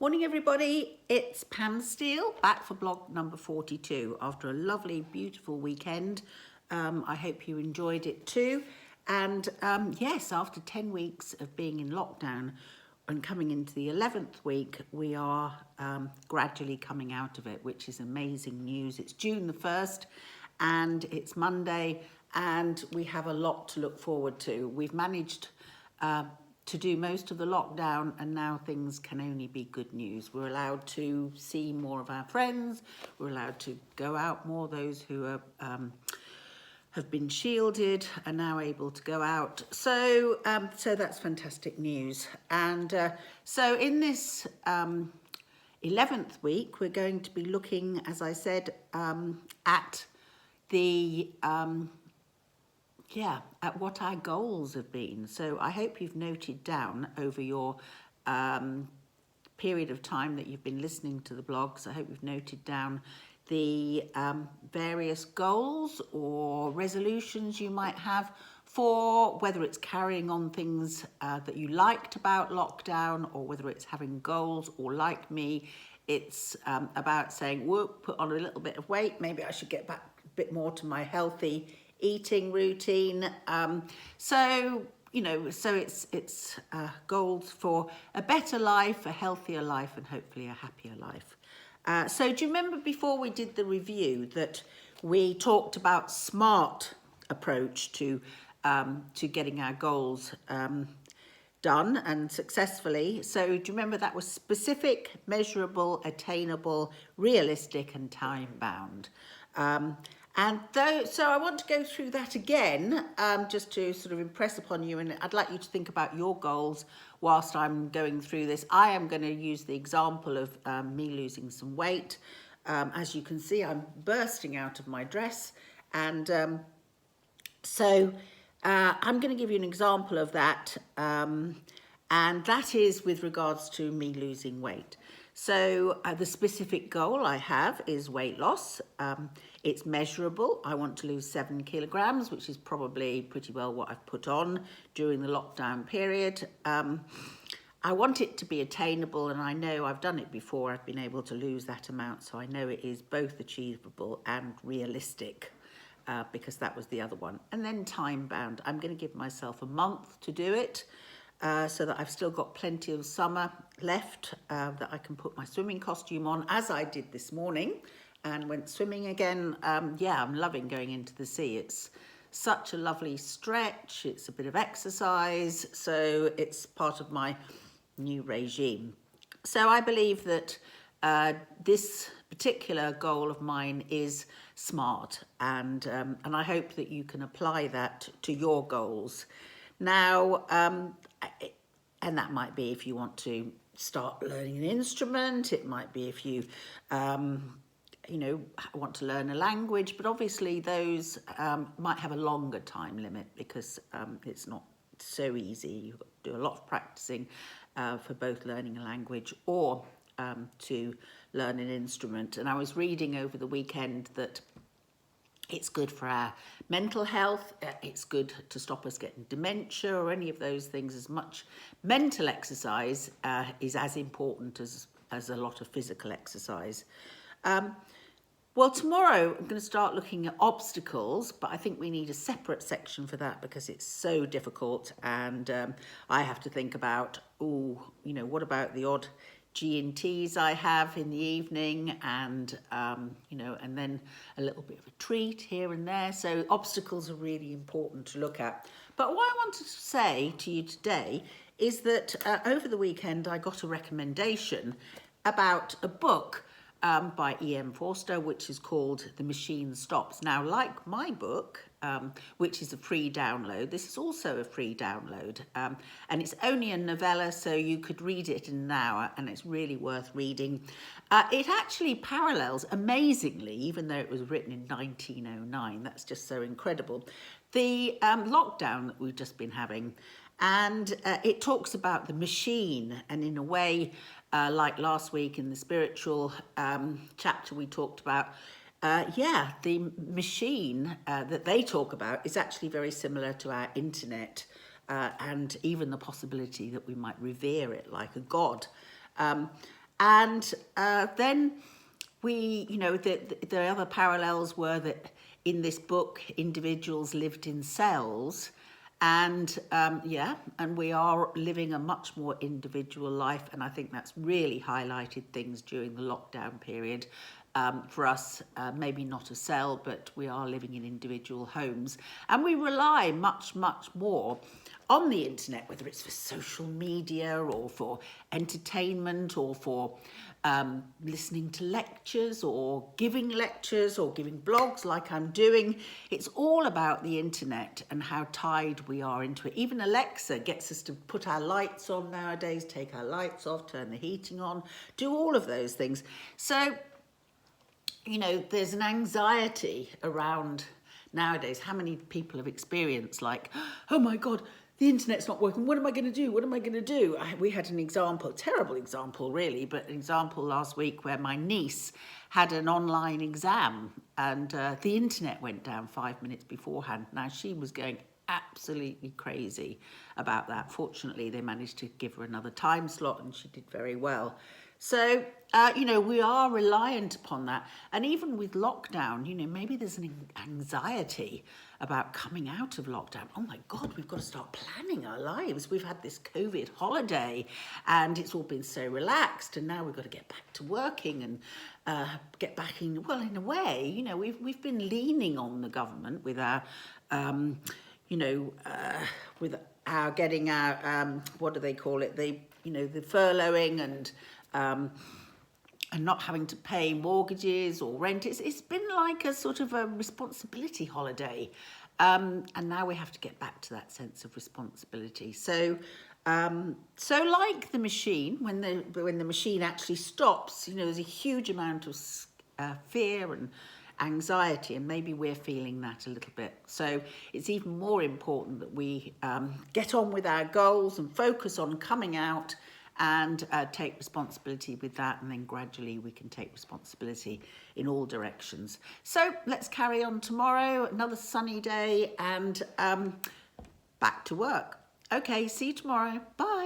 Morning everybody, it's Pam Steele back for blog number 42 after a lovely, beautiful weekend. I hope you enjoyed it too. And yes, after 10 weeks of being in lockdown and coming into the 11th week, we are gradually coming out of it, which is amazing news. It's June the 1st and it's Monday and we have a lot to look forward to. We've managed to do most of the lockdown and now things can only be good news. We're allowed to see more of our friends, we're allowed to go out more. Those who are, have been shielded are now able to go out. So that's fantastic news. And so in this 11th week, we're going to be looking, as I said, at the at what our goals have been. So I hope you've noted down over your period of time that you've been listening to the blogs. I hope you've noted down the various goals or resolutions you might have for whether it's carrying on things that you liked about lockdown, or whether it's having goals, or like me, it's about saying, whoop, put on a little bit of weight, maybe I should get back a bit more to my healthy eating routine. So it's goals for a better life, a healthier life, and hopefully a happier life. So do you remember before we did the review that we talked about SMART approach to getting our goals done and successfully? So do you remember that was specific, measurable, attainable, realistic, and time-bound? So I want to go through that again, just to sort of impress upon you, and I'd like you to think about your goals whilst I'm going through this. I am going to use the example of me losing some weight. As you can see, I'm bursting out of my dress, and I'm going to give you an example of that, and that is with regards to me losing weight. So the specific goal I have is weight loss. It's measurable. I want to lose 7 kilograms, which is probably pretty well what I've put on during the lockdown period. I want it to be attainable, and I know I've done it before. I've been able to lose that amount, so I know it is both achievable and realistic, because that was the other one. And then time bound. I'm going to give myself a month to do it. So that I've still got plenty of summer left, that I can put my swimming costume on, as I did this morning and went swimming again. I'm loving going into the sea. It's such a lovely stretch. It's a bit of exercise. So it's part of my new regime. So I believe that this particular goal of mine is SMART, and I hope that you can apply that to your goals. Now, and that might be if you want to start learning an instrument. It might be if you, want to learn a language. But obviously those might have a longer time limit, because it's not so easy. You've got to do a lot of practicing for both learning a language or to learn an instrument. And I was reading over the weekend that it's good for our mental health. It's good to stop us getting dementia or any of those things. As much mental exercise is as important as a lot of physical exercise. Well, tomorrow I'm going to start looking at obstacles, but I think we need a separate section for that because it's so difficult, and I have to think about, what about the odd G&Ts I have in the evening, and and then a little bit of a treat here and there. So obstacles are really important to look at. But what I wanted to say to you today is that over the weekend I got a recommendation about a book by E.M. Forster, which is called The Machine Stops. Now, like my book, which is a free download, this is also a free download, and it's only a novella, so you could read it in an hour, and it's really worth reading. It actually parallels, amazingly, even though it was written in 1909, that's just so incredible, the lockdown that we've just been having. And it talks about the machine, and in a way, like last week in the spiritual chapter we talked about, the machine that they talk about is actually very similar to our internet, and even the possibility that we might revere it like a god. And then the other parallels were that in this book, individuals lived in cells. And and we are living a much more individual life. And I think that's really highlighted things during the lockdown period. For us, maybe not a cell, but we are living in individual homes. And we rely much, much more on the internet, whether it's for social media or for entertainment or for listening to lectures or giving blogs like I'm doing. It's all about the internet and how tied we are into it. Even Alexa gets us to put our lights on nowadays, take our lights off, turn the heating on, do all of those things. So, there's an anxiety around nowadays. How many people have experienced like, oh my God, the internet's not working. What am I going to do? What am I going to do? We had an example, terrible example really, but an example last week where my niece had an online exam and the internet went down 5 minutes beforehand. Now she was going absolutely crazy about that. Fortunately, they managed to give her another time slot and she did very well. So, we are reliant upon that. And even with lockdown, maybe there's an anxiety about coming out of lockdown. Oh my God, we've got to start planning our lives. We've had this COVID holiday and it's all been so relaxed. And now we've got to get back to working and get back in, well, in a way, we've been leaning on the government with our, with our getting our, what do they call it? The furloughing and not having to pay mortgages or rent. It's been like a sort of a responsibility holiday. And now we have to get back to that sense of responsibility. So like the machine, when the machine actually stops, there's a huge amount of fear and anxiety, and maybe we're feeling that a little bit. So it's even more important that we get on with our goals and focus on coming out and take responsibility with that, and then gradually we can take responsibility in all directions. So let's carry on tomorrow, another sunny day, and back to work. Okay, see you tomorrow. Bye.